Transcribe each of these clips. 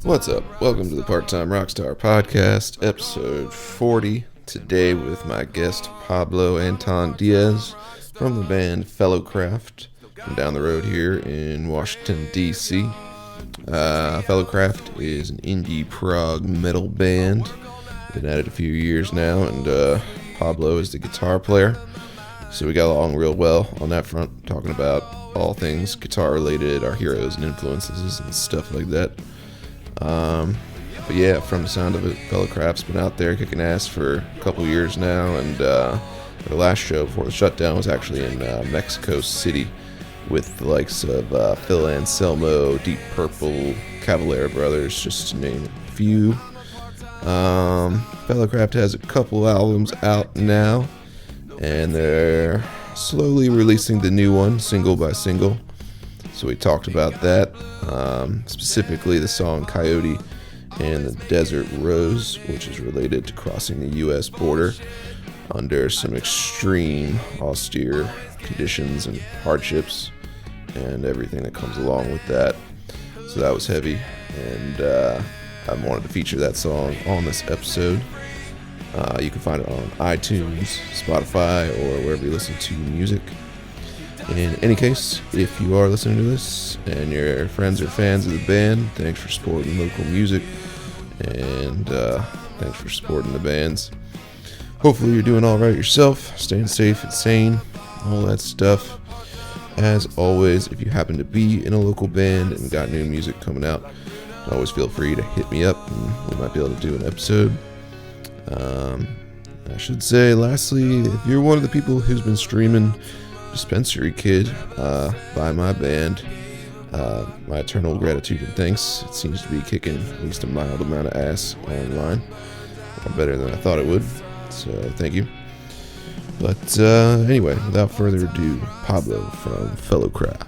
What's up? Welcome to the Part-Time Rockstar Podcast, episode 40. Today with my guest Pablo Anton-Diaz from the band Fellowcraft from down the road here in Washington D.C. Fellowcraft is an indie prog metal band. Been at it a few years now, and Pablo is the guitar player. So we got along real well on that front, talking about all things guitar related, our heroes and influences and stuff like that. But yeah, from the sound of it, Fellowcraft's been out there kicking ass for a couple years now, and their last show before the shutdown was actually in Mexico City with the likes of Phil Anselmo, Deep Purple, Cavalera Brothers, just to name a few. Fellowcraft has a couple albums out now, and they're slowly releasing the new one, single by single. So we talked about that, specifically the song Coyote and the Desert Rose, which is related to crossing the U.S. border under some extreme, austere conditions and hardships and everything that comes along with that. So that was heavy, and I wanted to feature that song on this episode. You can find it on iTunes, Spotify, or wherever you listen to music. In any case, if you are listening to this and your friends are fans of the band, thanks for supporting local music, and thanks for supporting the bands. Hopefully you're doing all right yourself, staying safe and sane, all that stuff. As always, if you happen to be in a local band and got new music coming out, always feel free to hit me up and we might be able to do an episode. I should say, lastly, if you're one of the people who's been streaming Dispensary Kid by my band, my eternal gratitude and thanks. It seems to be kicking at least a mild amount of ass online, better than I thought it would, so thank you. But anyway, without further ado, Pablo from Fellowcraft.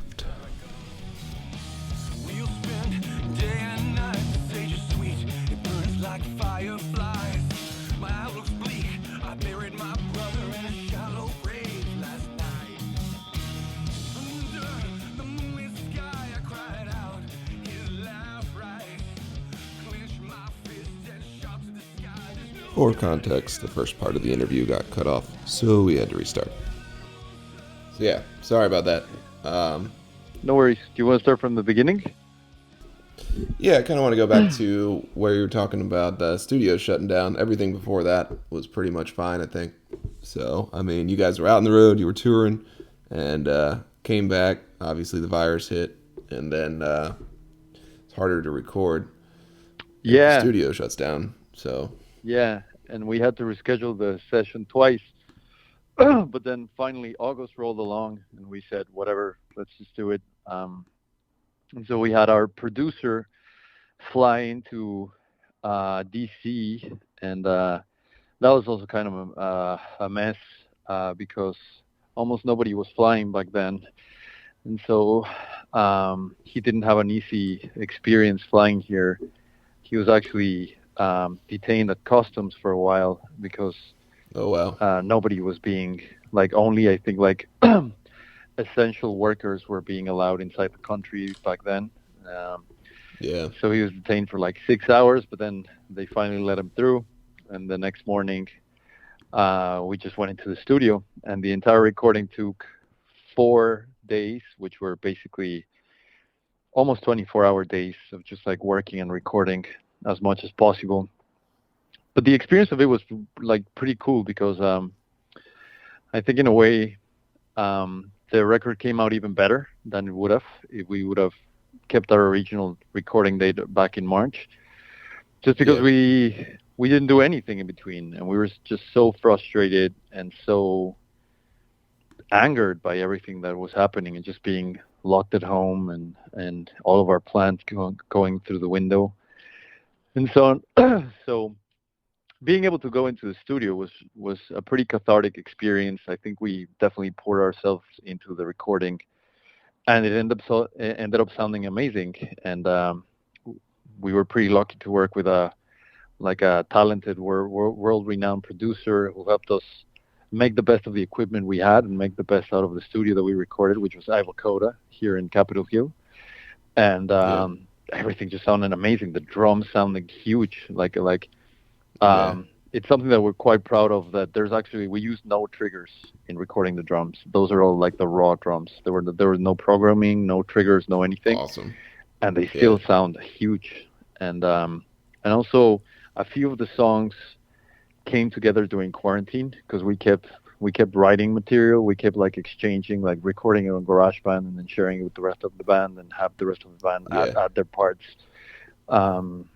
For context, the first part of the interview got cut off, so we had to restart. So yeah, sorry about that. No worries. Do you want to start from the beginning? Yeah, I kind of want to go back to where you were talking about the studio shutting down. Everything before that was pretty much fine, I think. So, I mean, you guys were out on the road, you were touring, and came back. Obviously, the virus hit, and then it's harder to record. Yeah. The studio shuts down, so... Yeah, and we had to reschedule the session twice. But then finally August rolled along and we said, whatever, let's just do it. And so we had our producer fly into D.C. and that was also kind of a mess because almost nobody was flying back then. And so he didn't have an easy experience flying here. He was actually... detained at customs for a while because nobody was being, like, only I think like essential workers were being allowed inside the country back then. So he was detained for like 6 hours, but then they finally let him through, and the next morning we just went into the studio, and the entire recording took 4 days, which were basically almost 24-hour days of just like working and recording as much as possible. But the experience of it was like pretty cool because I think in a way the record came out even better than it would have if we would have kept our original recording date back in March, just because we didn't do anything in between, and we were just so frustrated and so angered by everything that was happening and just being locked at home and all of our plans going through the window. And so, so being able to go into the studio was a pretty cathartic experience. I think we definitely poured ourselves into the recording, and it ended up sounding amazing. And we were pretty lucky to work with a talented, world-renowned producer who helped us make the best of the equipment we had and make the best out of the studio that we recorded, which was Coda here in Capitol Hill. And everything just sounded amazing. The drums sounded huge, Yeah. it's something that we're quite proud of. That there's actually we use no triggers in recording the drums. Those are all like the raw drums. There was no programming, no triggers, no anything, Awesome. and they Yeah. still sound huge. And also a few of the songs came together during quarantine because we kept writing material. We kept like exchanging, like recording it on GarageBand and then sharing it with the rest of the band and have the rest of the band Yeah. add their parts. Um,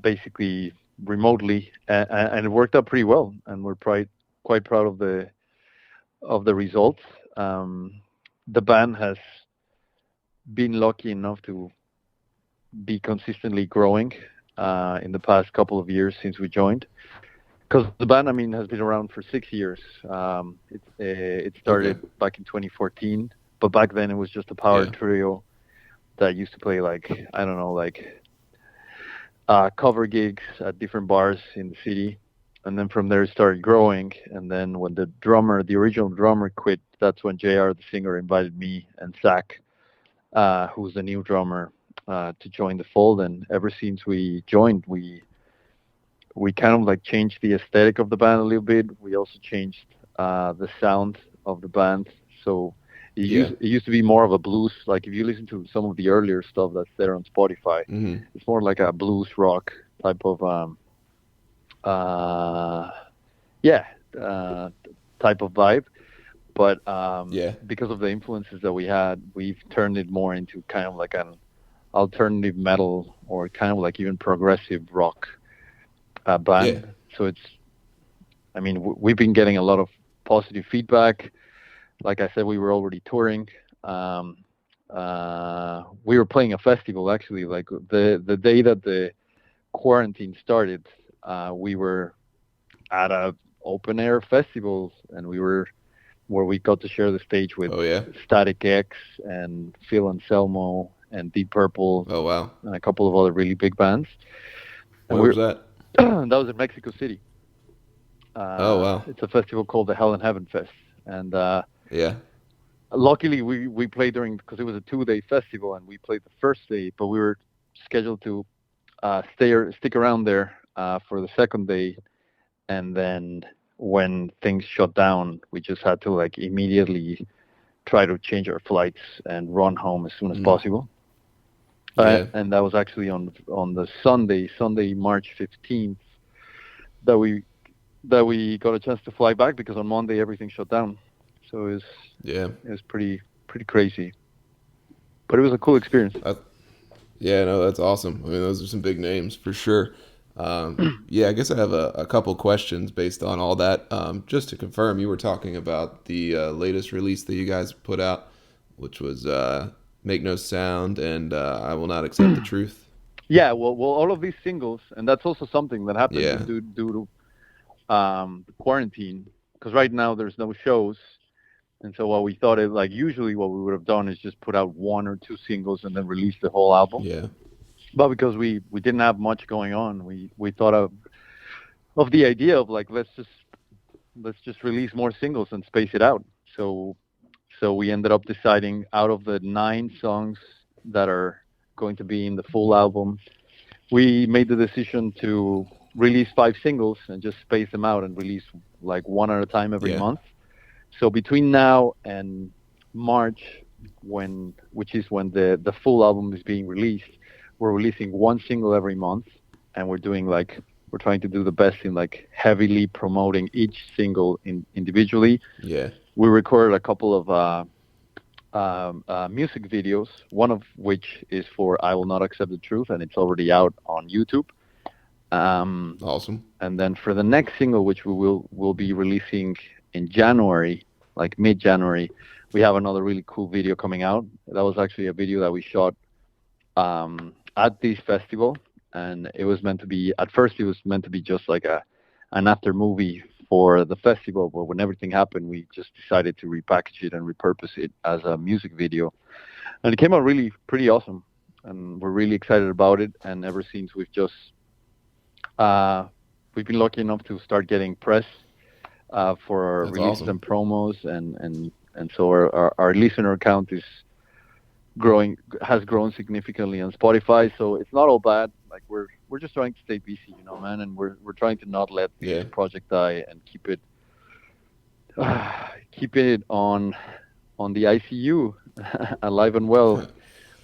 Basically remotely, and it worked out pretty well. And we're quite proud of the results. Um, the band has been lucky enough to be consistently growing in the past couple of years since we joined. Because the band, I mean, has been around for 6 years. It Okay. started back in 2014, but back then it was just a power Yeah. trio that used to play like I don't know, like cover gigs at different bars in the city. And then from there it started growing. And then when the original drummer quit, that's when JR, the singer, invited me and Zach, who's the new drummer, to join the fold. And ever since we joined, we kind of like changed the aesthetic of the band a little bit. We also changed the sound of the band. So Yeah. it used to be more of a blues. Like if you listen to some of the earlier stuff that's there on Spotify, Mm-hmm. it's more like a blues rock type of uh, yeah uh, type of vibe. But Yeah. because of the influences that we had, we've turned it more into kind of like an alternative metal or kind of like even progressive rock Yeah. band. So I mean, we've been getting a lot of positive feedback. Like I said, we were already touring. Um, we were playing a festival actually. Like the day that the quarantine started, we were at a open air festival, and we were where we got to share the stage with Oh yeah. Static X and Phil Anselmo and Deep Purple Oh wow. and a couple of other really big bands. And Where was that? that was in Mexico City. Oh wow. It's a festival called the Hell in Heaven Fest, and Yeah. luckily we played during because it was a 2 day festival, and we played the first day, but we were scheduled to stick around there for the second day, and then when things shut down, we just had to like immediately try to change our flights and run home as soon as Mm. possible. Yeah. And that was actually on the Sunday, March 15th, that we got a chance to fly back because on Monday everything shut down. So Yeah. it was pretty crazy, but it was a cool experience. I, yeah. No, that's awesome. I mean, those are some big names for sure. Yeah, I guess I have a couple questions based on all that. Just to confirm, you were talking about the latest release that you guys put out, which was "Make No Sound" and "I Will Not Accept the Truth." Yeah, well, all of these singles, and that's also something that happened Yeah. due to the quarantine, because right now there's no shows, and so what we thought is like usually what we would have done is just put out one or two singles and then release the whole album. Yeah. But because we didn't have much going on, we thought of the idea of like let's just release more singles and space it out. So we ended up deciding out of the 9 songs that are going to be in the full album, we made the decision to release 5 singles and just space them out and release like one at a time every Yeah. month. So between now and March, which is when the full album is being released, we're releasing one single every month, and we're trying to do the best in like heavily promoting each single individually. Yeah. We recorded a couple of music videos, one of which is for "I Will Not Accept the Truth," and it's already out on YouTube. Um, Awesome. and then for the next single, which we will be releasing in January, like mid-January, we have another really cool video coming out. That was actually a video that we shot at this festival, and it was meant to be. At first, it was meant to be just like an after movie for the festival, but when everything happened, we just decided to repackage it and repurpose it as a music video, and it came out really pretty awesome, and we're really excited about it. And ever since, uh, we've been lucky enough to start getting press for our That's releases awesome. and promos, and so our listener count is has grown significantly on Spotify. So it's not all bad. Like we're just trying to stay busy, man, and we're trying to not let this Yeah. project die and keep it on the ICU, alive and well,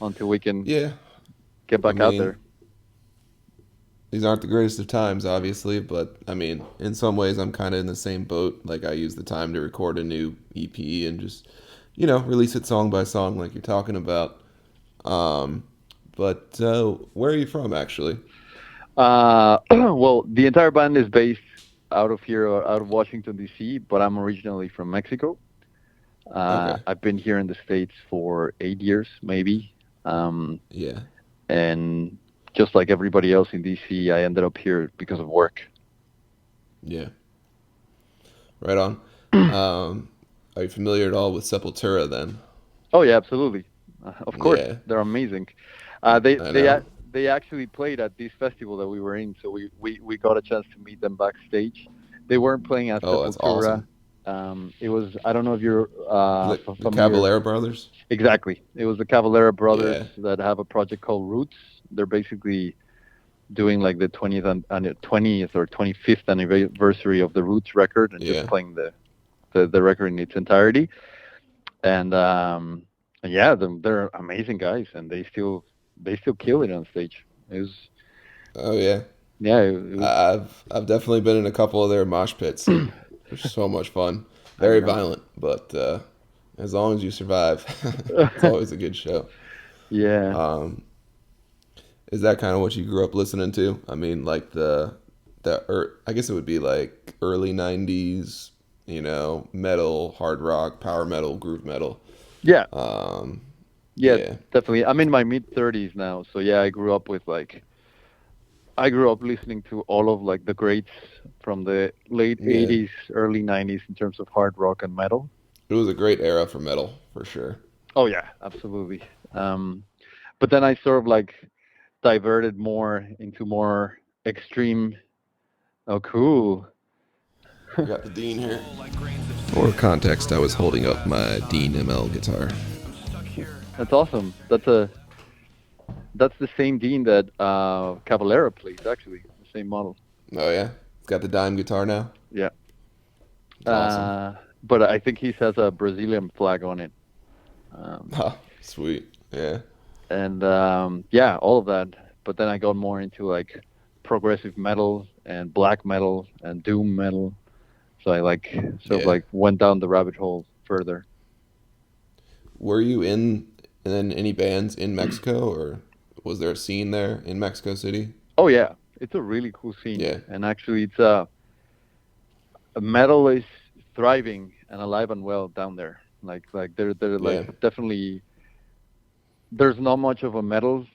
until we can Yeah. get I back out there. mean, these aren't the greatest of times, obviously, but I mean, in some ways, I'm kind of in the same boat. Like, I use the time to record a new EP and just, release it song by song, like you're talking about. Um, but where are you from, actually? Well, the entire band is based out of here, out of Washington D.C., but I'm originally from Mexico. Okay. I've been here in the States for 8 years, maybe. Um, Yeah. and just like everybody else in DC, I ended up here because of work. Yeah. Right on. Are you familiar at all with Sepultura then? Oh yeah, absolutely. Of course, Yeah. they're amazing. Uh, they I they know. a- they actually played at this festival that we were in, so we got a chance to meet them backstage. They weren't playing at Oh, that's Sepultura. awesome. It was, I don't know if you're The familiar. Cavalera brothers? Exactly, it was the Cavalera brothers Yeah. that have a project called Roots. They're basically doing like the 20th or 25th anniversary of the Roots record and just Yeah. playing the record in its entirety. And yeah, they're amazing guys, and they still kill it on stage. It was Oh, yeah. yeah, it was. I've definitely been in a couple of their mosh pits, and they're so much fun. I Very know. violent, but as long as you survive, it's always a good show. Yeah, Um, is that kind of what you grew up listening to? I mean, like I guess it would be like early '90s, metal, hard rock, power metal, groove metal. yeah, Um, yeah, yeah, definitely. I'm in my mid 30s now, so yeah, I grew up listening to all of like the greats from the late yeah. '80s, early '90s in terms of hard rock and metal. It was a great era for metal for sure. Oh yeah, absolutely. Um, but then I sort of like diverted more into more extreme. Oh, cool. I got the Dean here. For context, I was holding up my Dean ML guitar. That's awesome. That's the same Dean that Cavalera plays, actually, the same model. Oh yeah, it's got the dime guitar now. Yeah. It's awesome. But I think he has a Brazilian flag on it. Um, Oh, sweet. Yeah, and yeah, all of that. But then I got more into like progressive metal and black metal and doom metal. So I like sort of yeah. like went down the rabbit hole further. Were you in any bands in Mexico, or was there a scene there in Mexico City? Oh yeah, it's a really cool scene, Yeah, and actually, metal is thriving and alive and well down there. Like they're like yeah, definitely there's not much of a metal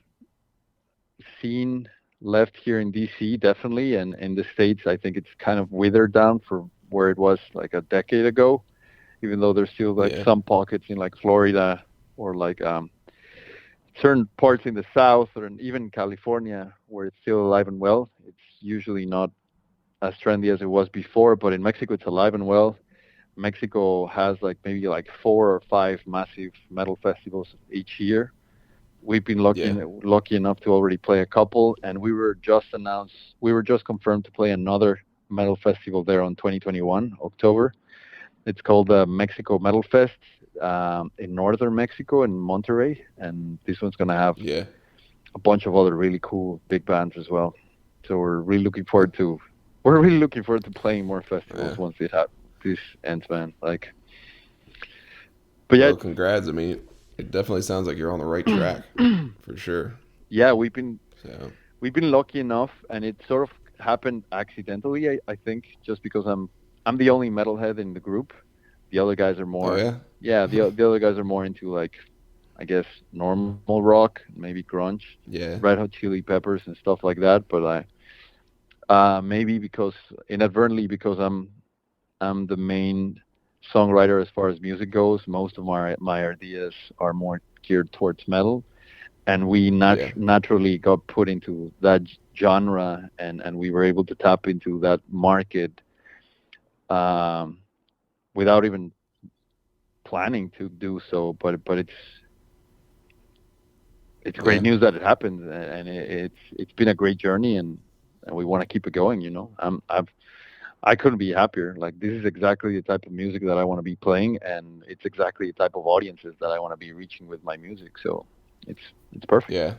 scene left here in DC, definitely, and in the States, I think it's kind of withered down for where it was like a decade ago. Even though there's still like yeah, some pockets in like Florida or like certain parts in the South or even California where it's still alive and well. It's usually not as trendy as it was before, but in Mexico it's alive and well. Mexico has like maybe like 4 or 5 massive metal festivals each year. We've been yeah, lucky enough to already play a couple, and we were just confirmed to play another metal festival there on 2021 October. It's called the Mexico Metal Fest in northern Mexico in Monterrey, and this one's gonna have yeah. a bunch of other really cool big bands as well. So we're really looking forward to playing more festivals Yeah. once this ends, man. Like, but yeah, Well, congrats. I mean, it definitely sounds like you're on the right track, for sure. yeah, So, we've been lucky enough, and it sort of happened accidentally. I think just because I'm the only metalhead in the group. The other guys are oh more, yeah, yeah, the other guys are more into like, I guess, normal rock, maybe grunge, yeah, Red Hot Chili Peppers and stuff like that. But maybe because inadvertently, because I'm the main songwriter as far as music goes. Most of my ideas are more geared towards metal, and we yeah, naturally got put into that genre, and we were able to tap into that market um, without even planning to do so. But it's great Yeah. news that it happened, and it's been a great journey, and we want to keep it going. You know, I couldn't be happier. Like this is exactly the type of music that I want to be playing, and it's exactly the type of audiences that I want to be reaching with my music. So it's it's perfect. Yeah.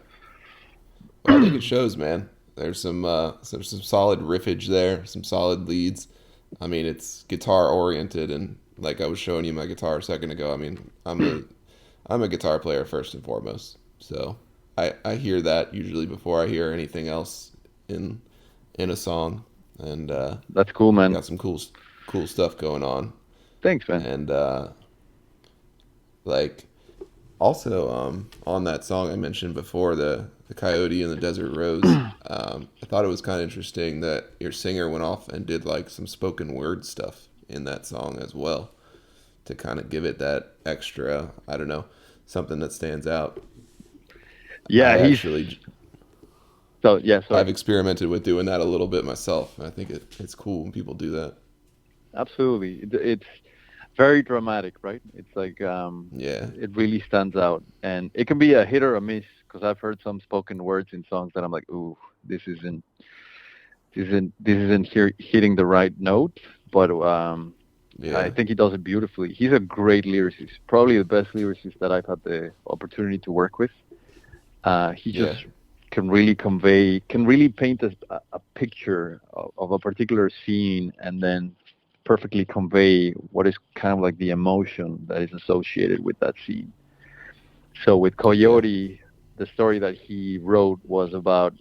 Well, I think it shows, man. There's some solid riffage there, some solid leads. I mean, it's guitar oriented, and like I was showing you my guitar a second ago. I mean, I'm a guitar player first and foremost. So I hear that usually before I hear anything else in in a song, and That's cool, you man. got some cool stuff going on, Thanks, man. and like also, on that song I mentioned before, the Coyote and the Desert Rose, I thought it was kind of interesting that your singer went off and did like some spoken word stuff in that song as well to kind of give it that extra, I don't know, something that stands out. Yeah, I he's actually so yeah. I've Sorry. experimented with doing that a little bit myself. I think it's cool when people do that. Absolutely, it's very dramatic, right? It's like Yeah, it really stands out, and it can be a hit or a miss because I've heard some spoken words in songs that I'm like, ooh, this isn't hitting the right note, but I yeah, think he does it beautifully. He's a great lyricist, probably the best lyricist that I've had the opportunity to work with. He just yeah, can really paint a picture of a particular scene and then perfectly convey what is kind of like the emotion that is associated with that scene. So with yeah. Coyote, the story that he wrote was about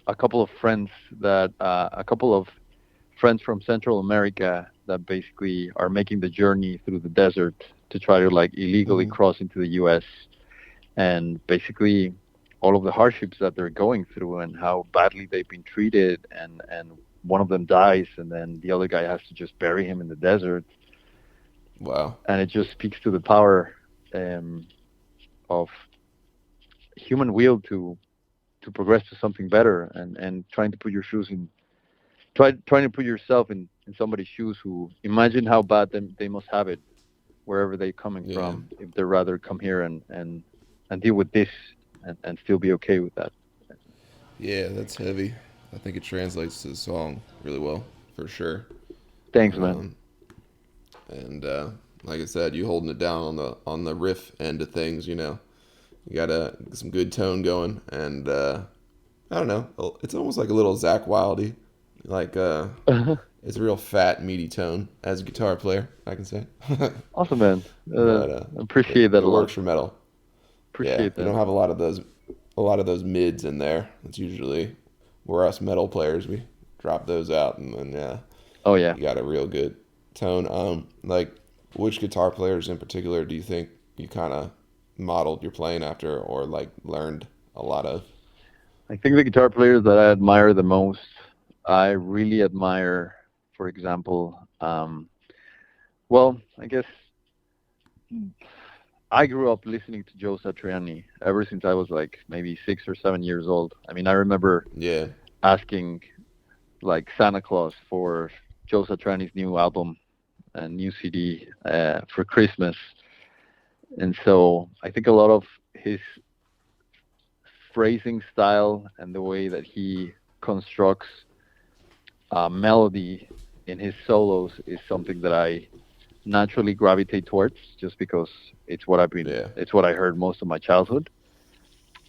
a couple of friends a couple of friends from Central America that basically are making the journey through the desert to try to like illegally Hmm. cross into the U.S. and basically all of the hardships that they're going through and how badly they've been treated and one of them dies and then the other guy has to just bury him in the desert Wow. and it just speaks to the power um, of human will to progress to something better and trying to put your shoes in trying to put yourself in somebody's shoes who imagine how bad they must have it wherever they're coming Yeah, from if they rather come here and deal with this and still be okay with that. yeah. That's heavy. I think it translates to the song really well, for sure. Thanks, man. Um, and like I said, you holding it down on the riff end of things. You know, you got some good tone going, and I don't know, it's almost like a little Zach Wildy, like it's a real fat meaty tone as a guitar player, I can say. Awesome, man. But Appreciate that it a lot. works for metal. Yeah, Appreciate you that. don't have a lot of those mids in there. It's usually where us metal players we drop those out, and then yeah, Oh yeah. you got a real good tone. Like which guitar players in particular do you think you kind of modeled your playing after, or like learned a lot of? I think the guitar players that I admire the most, I really admire, for example, well, I guess I grew up listening to Joe Satriani ever since I was like maybe 6 or 7 years old. I mean, I remember Yeah. asking like Santa Claus for Joe Satriani's new album and new CD for Christmas, and so I think a lot of his phrasing style and the way that he constructs melody in his solos is something that I naturally gravitate towards, just because Yeah. it's what I heard most of my childhood.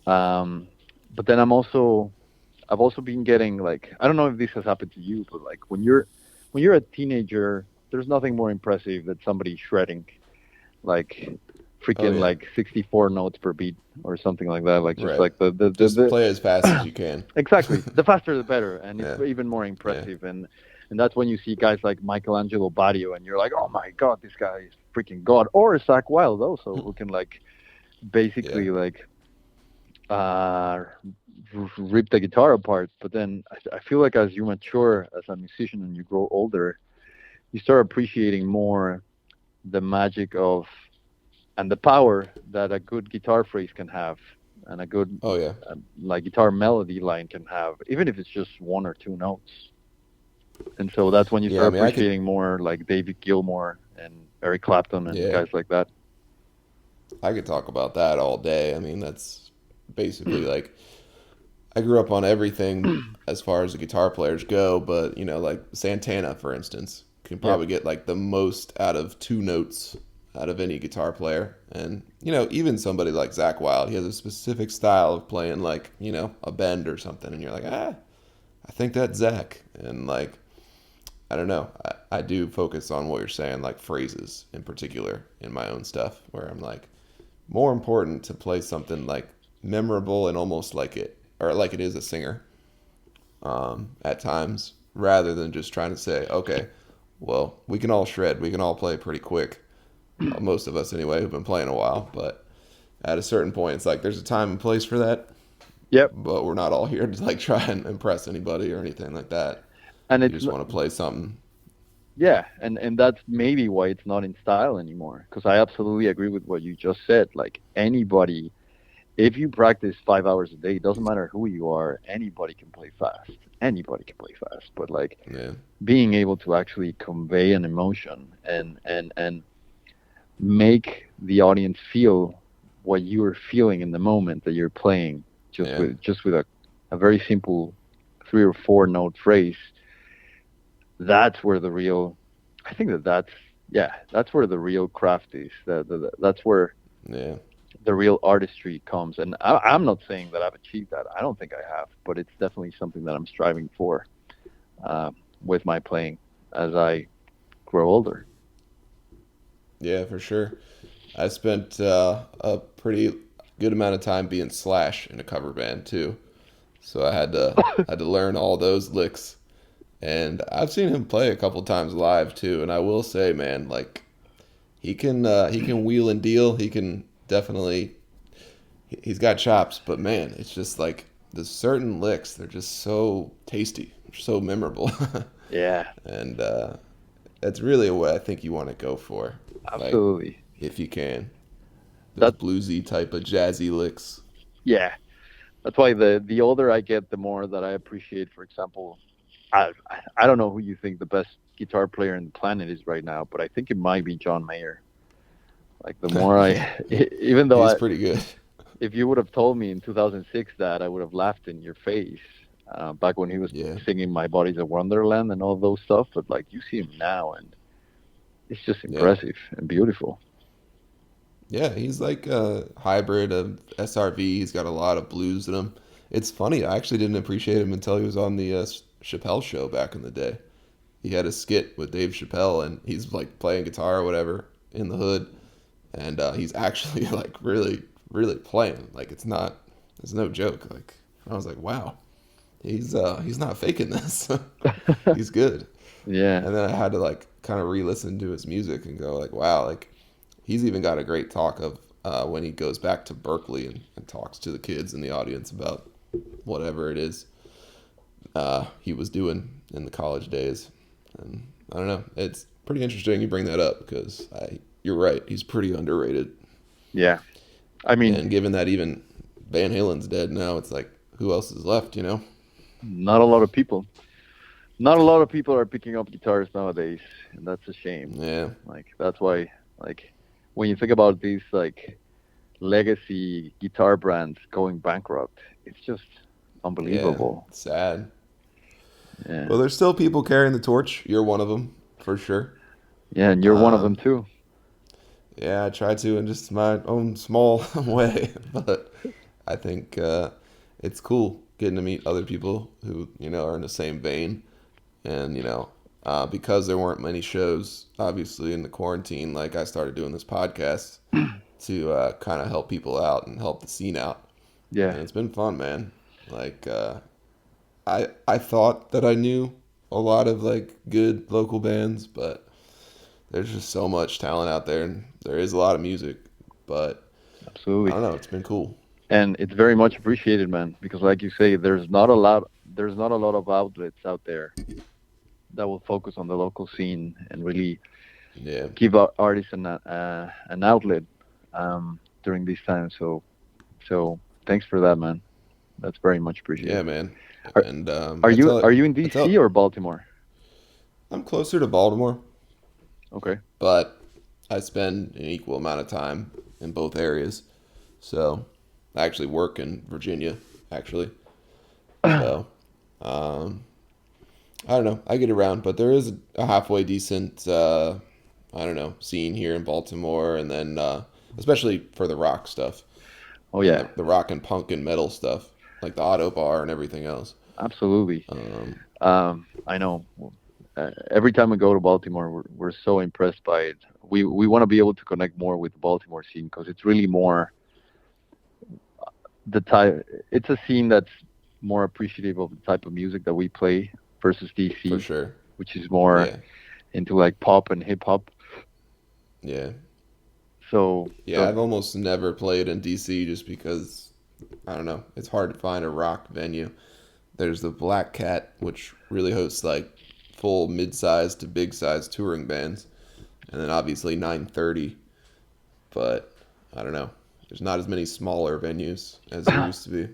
Um, but then I've also been getting like I don't know if this has happened to you, but like when you're a teenager, there's nothing more impressive than somebody shredding like Oh freaking yeah. like 64 notes per beat or something like that. Like just Right. like Just the play as fast as you can. exactly. The faster the better, and it's Yeah. even more Yeah. impressive. And that's when you see guys like Michelangelo Badio, and you're like, oh my god, this guy is freaking god. Or Zach Wild also, who can like Yeah. basically like uh, rip the guitar apart. But then I feel like as you mature as a musician and you grow older, you start appreciating more the magic of and the power that a good guitar phrase can have and a good Oh yeah. like guitar melody line can have, even if it's just one or two notes. And so that's when you Yeah. start I mean, I could. appreciating more like David Gilmour and Eric Clapton and Yeah. guys like that. I could talk about that all day. I mean, that's basically like I grew up on everything as far as the guitar players go, but like Santana, for instance, can Yeah. probably get like the most out of two notes out of any guitar player. And even somebody like Zach Wilde, he has a specific style of playing like a bend or something, and you're like, I think that's Zach. And like, I don't know, I do focus on what you're saying, like phrases in particular in my own stuff, where I'm like, more important to play something like memorable and almost like it, or like it is a singer, at times, rather than just trying to say, okay, well, we can all shred, we can all play pretty quick. Well, most of us anyway who've been playing a while, but at a certain point, it's like there's a time and place for that, Yep. but we're not all here to like try and impress anybody or anything like that. And You it's just want to play something. yeah, and that's maybe why it's not in style anymore. Because I absolutely agree with what you just said. Like anybody, if you practice 5 hours a day, it doesn't matter who you are. Anybody can play fast. Anybody can play fast. But like Yeah, being able to actually convey an emotion and make the audience feel what you're feeling in the moment that you're playing, yeah, just with a very simple 3 or 4 note phrase. That's where the real, I think that's yeah, that's where the real craft is. That's where yeah. the real artistry comes. And I'm not saying that I've achieved that. I don't think I have, but it's definitely something that I'm striving for, uh, with my playing as I grow older. Yeah, for sure. I spent a pretty good amount of time being Slash in a cover band too, so I had to learn all those licks. And I've seen him play a couple times live too, and I will say, man, like he can wheel and deal. He can definitely he's got chops, but man, it's just like the certain licks. They're just so tasty, so memorable, Yeah, and that's really what I think you want to go for. Like absolutely. if you can, those That bluesy type of jazzy licks. yeah, that's why the older I get, the more that I appreciate. For example, I don't know who you think the best guitar player in the planet is right now, but I think it might be John Mayer. Like the more Yeah, I, even though he's I, pretty good. if you would have told me in 2006 that, I would have laughed in your face. Back when he was Yeah, singing "My Body's a Wonderland" and all those stuff, but like you see him now, and it's just yeah, impressive and beautiful. yeah. He's like a hybrid of SRV. He's got a lot of blues in him. It's funny. I actually didn't appreciate him until he was on the Chappelle show back in the day. He had a skit with Dave Chappelle, and he's like playing guitar or whatever in the hood, and he's actually like really, really playing. Like it's no joke. Like I was like, wow, he's not faking this. He's good. Yeah, And then I had to like kind of re-listen to his music and go like, wow, like he's even got a great talk of when he goes back to Berkeley and talks to the kids in the audience about whatever it is he was doing in the college days. And I don't know, it's pretty interesting you bring that up because you're right, he's pretty underrated. yeah. I mean, And given that even Van Halen's dead now, it's like who else is left? not a lot of people. Not a lot of people are picking up guitars nowadays, and that's a shame. Yeah, Like that's why, like, when you think about these like legacy guitar brands going bankrupt, it's just yeah, unbelievable. sad. Yeah, Well, there's still people carrying the torch. You're one of them for sure. yeah, and you're one of them Um, too. yeah, I try to in just my own small way, but I think it's cool getting to meet other people who are in the same vein, and because there weren't many shows, obviously in the quarantine, like I started doing this podcast to kind of help people out and help the scene out, Yeah, and it's been fun, man. Like I thought that I knew a lot of like good local bands, but there's just so much talent out there, and there is a lot of music. But I absolutely. don't know, it's been cool. And it's very much appreciated, man, because like you say, there's not a lot of outlets out there that will focus on the local scene and really Yeah, give artists an outlet, during these times. So thanks for that, man. That's very much yeah, appreciated. man. Are And are you in I D.C. tell, or Baltimore? I'm closer to Baltimore, Okay. but I spend an equal amount of time in both areas. So I actually work in Virginia, actually. So, um, I don't know. I get around, but there is a halfway decent, I don't know, scene here in Baltimore, and then especially for the rock stuff Oh and yeah, the rock and punk and metal stuff, like the Auto Bar and everything else. absolutely. Um, I know. Every time we go to Baltimore, we're so impressed by it. We want to be able to connect more with the Baltimore scene because it's really more the type. It's a scene that's more appreciative of the type of music that we play versus for DC, sure. which is more Yeah. into like pop and hip hop. Yeah. Yeah, So I've almost never played in DC just because I don't know. It's hard to find a rock venue. There's the Black Cat, which really hosts like full mid-sized to big-sized touring bands, and then obviously 930. But I don't know. There's not as many smaller venues as there used to be.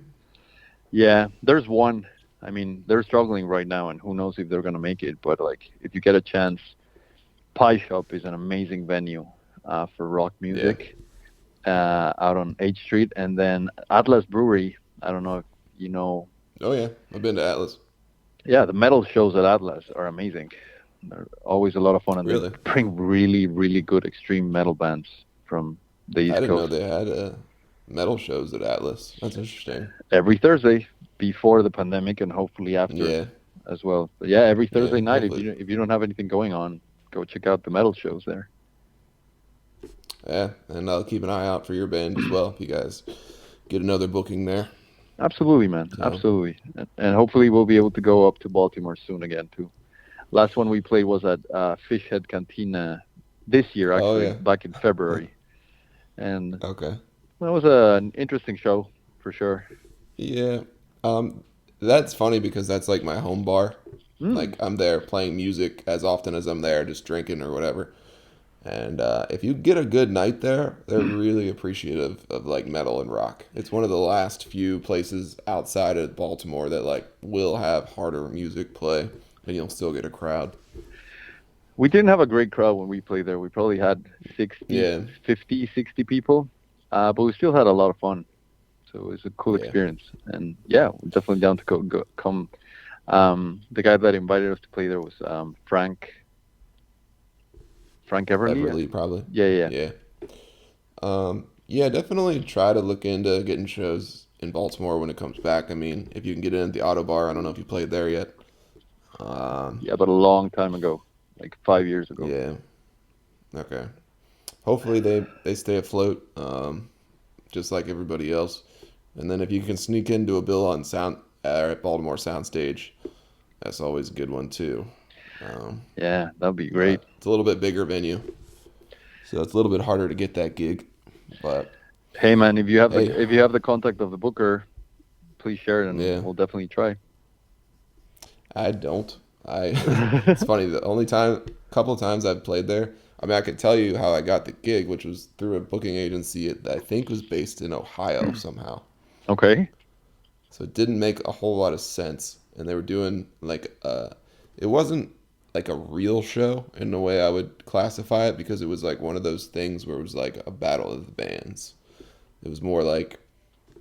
yeah, there's one. I mean, they're struggling right now, and who knows if they're gonna make it. But like, if you get a chance, Pie Shop is an amazing venue for rock Yeah. music out on H Street, and then Atlas Brewery. I don't know if you know. Oh yeah, I've been to Atlas. Yeah, the metal shows at Atlas are amazing. They're always a lot of fun, and they Really? bring really, really good extreme metal bands from the I East didn't know Coast they had metal shows at Atlas. That's interesting. every Thursday before the pandemic, and hopefully after Yeah. as well. But yeah, every Yeah. Thursday night, Hopefully. if you don't have anything going on, go check out the metal shows there. Yeah, and I'll keep an eye out for your band as well if you guys get another booking there. Absolutely, man. So, Absolutely. And hopefully we'll be able to go up to Baltimore soon again too. Last one we played was at Fishhead Cantina this year, oh actually, yeah, back in February, and okay, that was an interesting show for sure. yeah. That's funny because that's like my home bar. Mm. Like I'm there playing music as often as I'm there, just drinking or whatever. And if you get a good night there, they're really appreciative of like metal and rock. It's one of the last few places outside of Baltimore that like will have harder music play, and you'll still get a crowd. We didn't have a great crowd when we played there. We probably had 60, Yeah, 50, 60 people, but we still had a lot of fun. So it was a cool yeah. experience. And yeah, we're definitely down to come. The guy that invited us to play there was Frank Everly. Everly probably. Yeah, yeah. Yeah. Yeah, definitely try to look into getting shows in Baltimore when it comes back. I mean, if you can get in at the Auto Bar, I don't know if you played there yet. Yeah, but a long time ago, like 5 years ago. Yeah. Okay. Hopefully they stay afloat, just like everybody else. And then if you can sneak into a bill on sound at Baltimore Soundstage, that's always a good one too. Um, Yeah, that'd be great. but it's a little bit bigger venue, so it's a little bit harder to get that gig. But Hey man, hey, if you have the contact of the booker, please share it and yeah, we'll definitely try. I don't. I it's funny. The only time, couple of times I've played there. I mean, I could tell you how I got the gig, which was through a booking agency that I think was based in Ohio somehow. Okay. So it didn't make a whole lot of sense. And they were doing like it wasn't like a real show in the way I would classify it because it was like one of those things where it was like a battle of the bands. It was more like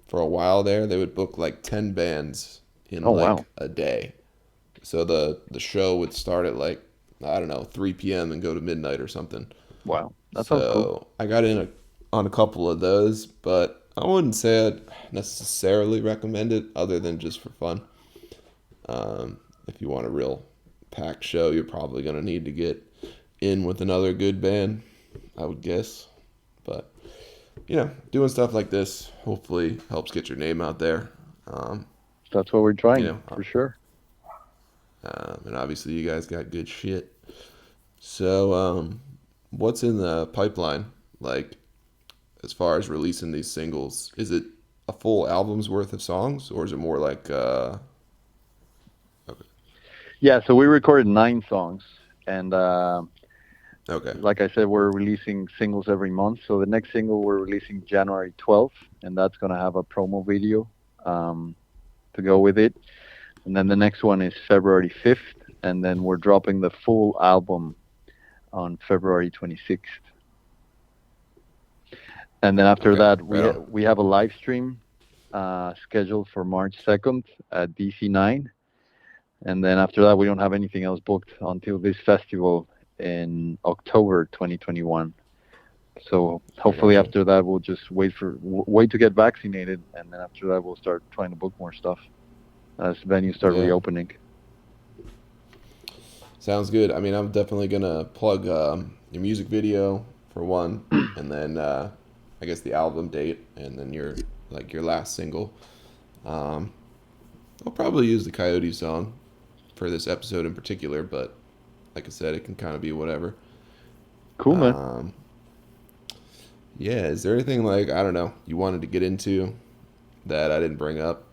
for a while there they would book like 10 bands in Oh wow. like a day. So the show would start at like I don't know 3 p.m. and go to midnight or something. Wow. That sounds cool. So I got in on a couple of those, but I wouldn't say I'd necessarily recommend it other than just for fun. If you want a real packed show, you're probably going to need to get in with another good band, I would guess. But, doing stuff like this hopefully helps get your name out there. Um, That's what we're you trying know, for sure. and obviously you guys got good shit. So, what's in the pipeline? Like, as far as releasing these singles, is it a full album's worth of songs, or is it more like, okay, Yeah, so we recorded 9 songs, and okay, like I said, we're releasing singles every month. So the next single we're releasing January 12th, and that's gonna have a promo video to go with it. And then the next one is February 5th, and then we're dropping the full album on February 26th. And then after okay, that, right on. we have a live stream scheduled for March 2nd at DC 9. And then after that, we don't have anything else booked until this festival in October 2021. So I hopefully gotcha. after that, we'll just wait to get vaccinated, and then after that, we'll start trying to book more stuff as venues start Yeah. reopening. Sounds good. I mean, I'm definitely gonna plug your music video for one, and then I guess the album date, and then your last single. Um, I'll probably use the Coyote song for this episode in particular, but like I said, it can kind of be whatever. Cool, man. Um, yeah, is there anything like I don't know you wanted to get into that I didn't bring up?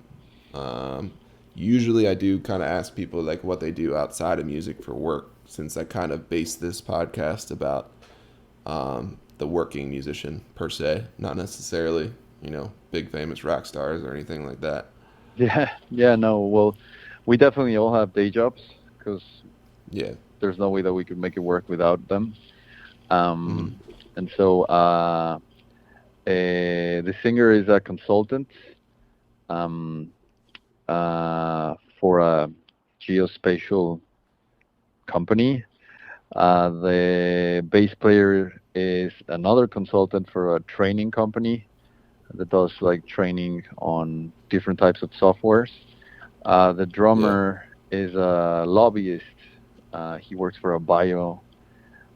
Um, Usually, I do kind of ask people like what they do outside of music for work, since I kind of base this podcast about the working musician per se, not necessarily big famous rock stars or anything like that. Yeah, yeah, no. Well, we definitely all have day jobs because Yeah. there's no way that we could make it work without them. Mm-hmm. And so the singer is a consultant um, for a geospatial company. The bass player is another consultant for a training company that does like training on different types of softwares. The Yeah. drummer is a lobbyist. He works for a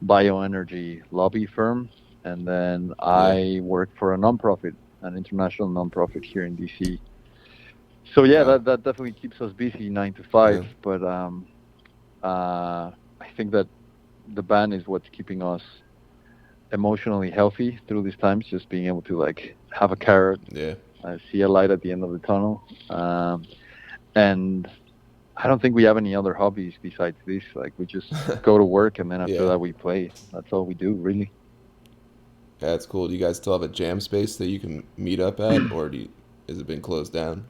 bioenergy lobby firm, and then Yeah. I work for a nonprofit, an international nonprofit here in DC. So yeah, Wow. that definitely keeps us busy 9 to 5. Yeah. But I think that the band is what's keeping us emotionally healthy through these times. Just being able to like have a carrot, Yeah. see a light at the end of the tunnel, and I don't think we have any other hobbies besides this. Like we just go to work and then after Yeah. that we play. That's all we do, really. Yeah, that's cool. Do you guys still have a jam space that you can meet up at, or has it been closed down?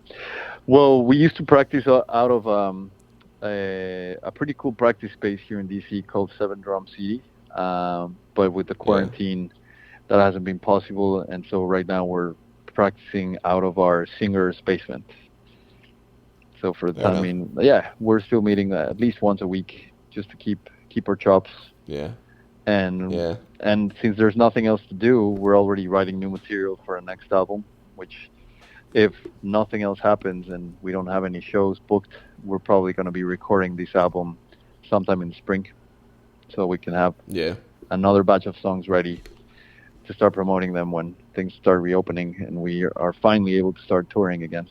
Well, we used to practice out of a pretty cool practice space here in DC called Seven Drum City. But with the Yeah. quarantine, that hasn't been possible, and so right now we're practicing out of our singer's basement. So for the Fair time enough. being, yeah, we're still meeting at least once a week just to keep our chops. Yeah. And Yeah. and since there's nothing else to do, we're already writing new material for our next album. Which, if nothing else happens and we don't have any shows booked, we're probably going to be recording this album sometime in the spring, so we can have Yeah. another batch of songs ready to start promoting them when things start reopening and we are finally able to start touring again.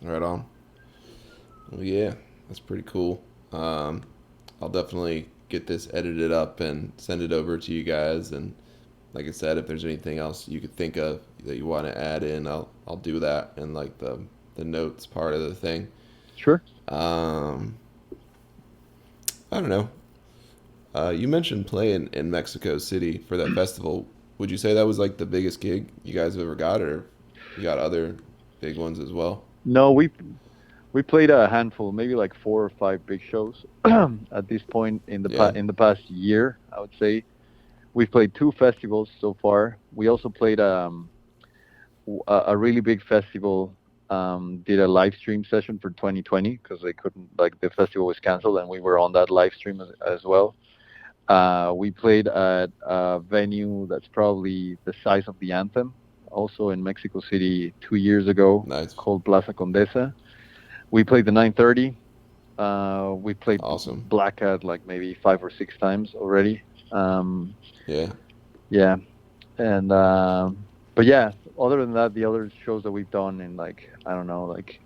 Right on. Well, yeah, that's pretty cool. Um, I'll definitely get this edited up and send it over to you guys. And like I said, if there's anything else you could think of that you want to add in, I'll do that in like the notes part of the thing. Sure. Um, I don't know. You mentioned playing in Mexico City for that festival. Would you say that was like the biggest gig you guys ever got, or you got other big ones as well? No, we played a handful, maybe like 4 or 5 big shows at this point Yeah. in the past year. I would say we've played 2 festivals so far. We also played a really big festival. Did a live stream session for 2020 because they couldn't, like, the festival was canceled, and we were on that live stream as well. We played at a venue that's probably the size of the Anthem, also in Mexico City 2 years ago, Nice. called Plaza Condesa. We played the 930. We played Awesome. Black Hat like maybe 5 or 6 times already. Um, Yeah. yeah, and but yeah, other than that, the other shows that we've done in, like, I don't know, like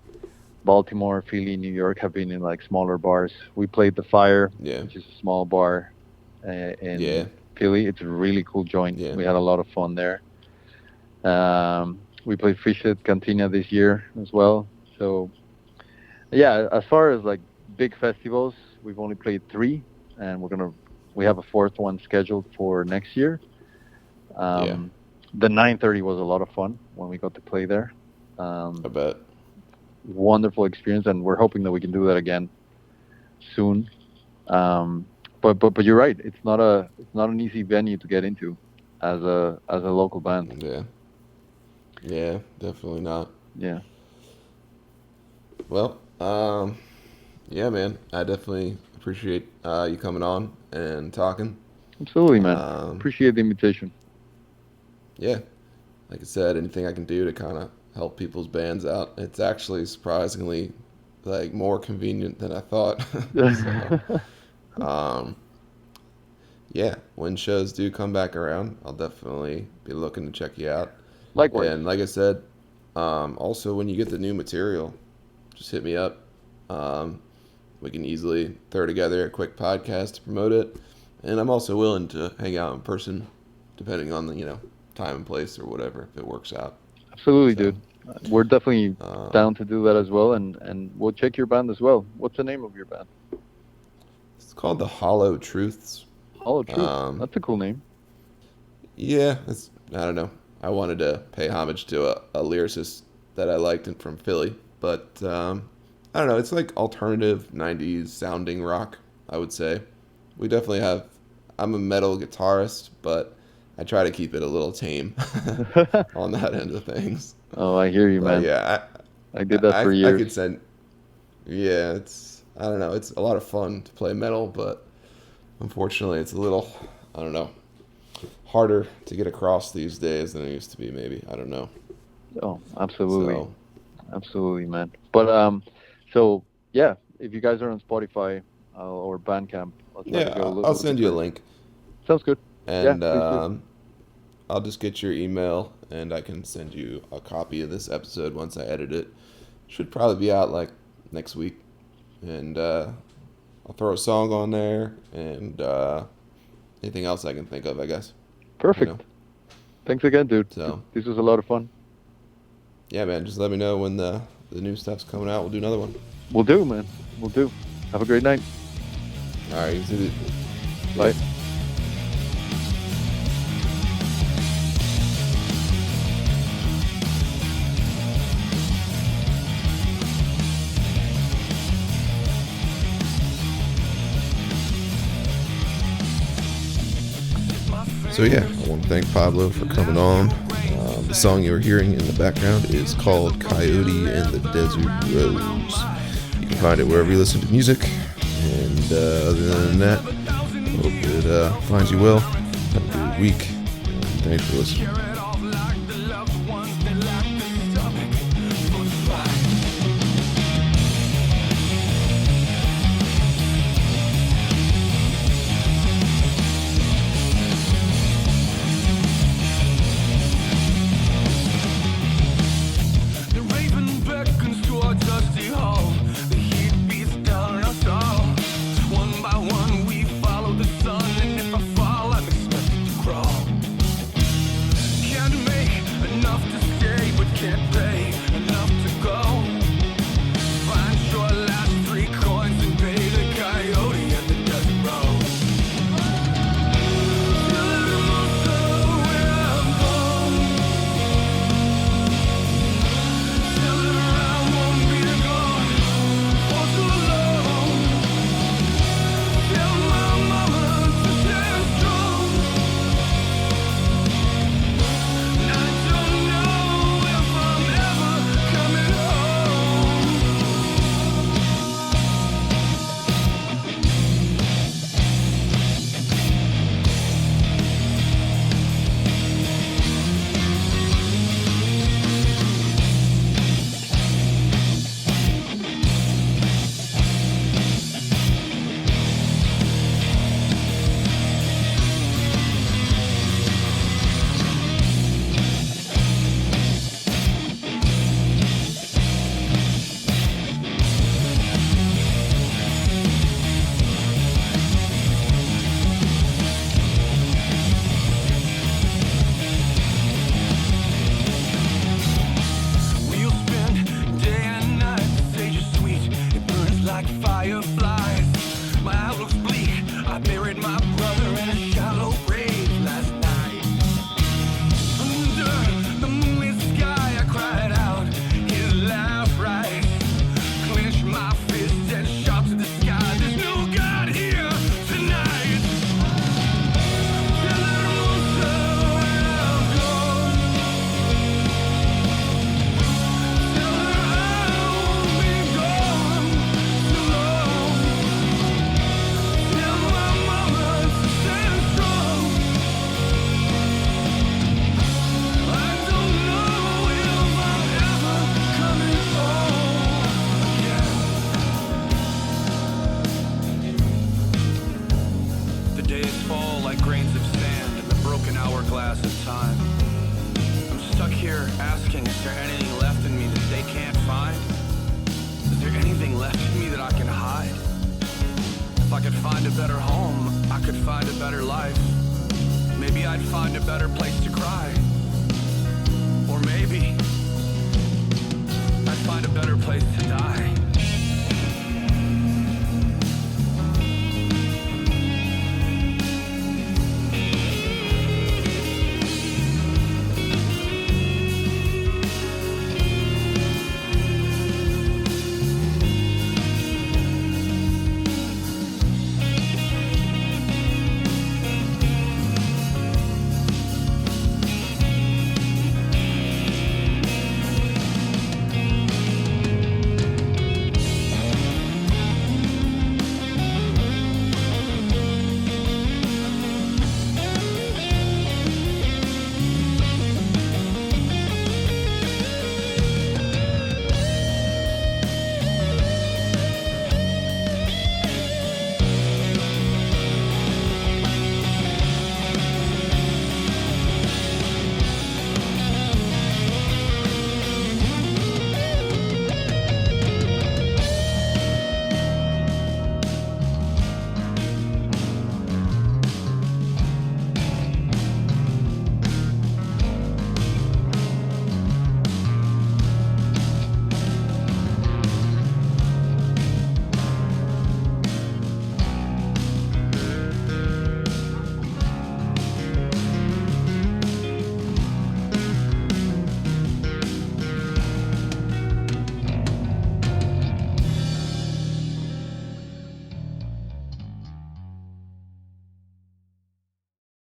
Baltimore, Philly, New York, have been in like smaller bars. We played the Fire, Yeah. which is a small bar Yeah. in Philly. It's a really cool joint. Yeah. We had a lot of fun there. We played Fish at Cantina this year as well. So yeah, as far as like big festivals, we've only played 3, and we have a 4th one scheduled for next year. Yeah. Um, the 930 was a lot of fun when we got to play there. I Um, bet. Wonderful experience, and we're hoping that we can do that again soon. Um, but you're right. It's not an easy venue to get into as a local band. Yeah. Yeah, definitely not. Yeah. Well, yeah, man, I definitely appreciate you coming on and talking. Absolutely, man. Um, Appreciate the invitation. yeah, like I said, anything I can do to kind of help people's bands out. It's actually surprisingly like more convenient than I thought. So, um, yeah, when shows do come back around, I'll definitely be looking to check you out. Likewise. And like I said, also when you get the new material, just hit me up. Um, we can easily throw together a quick podcast to promote it. And I'm also willing to hang out in person, depending on the time and place or whatever if it works out. Absolutely, So dude. We're definitely um, down to do that as well, and we'll check your band as well. What's the name of your band? it's called the Hollow Truths. Hollow Truths. Um, That's a cool name. yeah, I don't know. I wanted to pay homage to a lyricist that I liked from Philly, but I don't know. It's like alternative '90s sounding rock. I would say we definitely have. I'm a metal guitarist, but I try to keep it a little tame on that end of things. Oh, I hear you, But man. yeah, I did that for I years. could send. Yeah, it's I don't know. It's a lot of fun to play metal, but unfortunately, it's a little I don't know harder to get across these days than it used to be. Maybe I don't know. Oh, absolutely, So absolutely, man. But so yeah, if you guys are on Spotify or Bandcamp, I'll try to go yeah, I'll look send into you a it. link, Sounds good. Yeah, and please do. I'll just get your email, and I can send you a copy of this episode once I edit it. Should probably be out like next week, and I'll throw a song on there, and anything else I can think of, I guess. You know. Perfect. Thanks again, dude. So This was a lot of fun. yeah, man, just let me know when the new stuff's coming out. We'll do another one. We'll do, man. We'll do. Have a great night. All right, Bye. So yeah, I want to thank Pablo for coming on. The song you're hearing in the background is called Coyote and the Desert Rose. You can find it wherever you listen to music. And other than that, hope it finds you well. Have a good week. And thanks for listening. could find a better home, I could find a better life. Maybe I'd find a better place to cry. Or maybe I'd find a better place to die.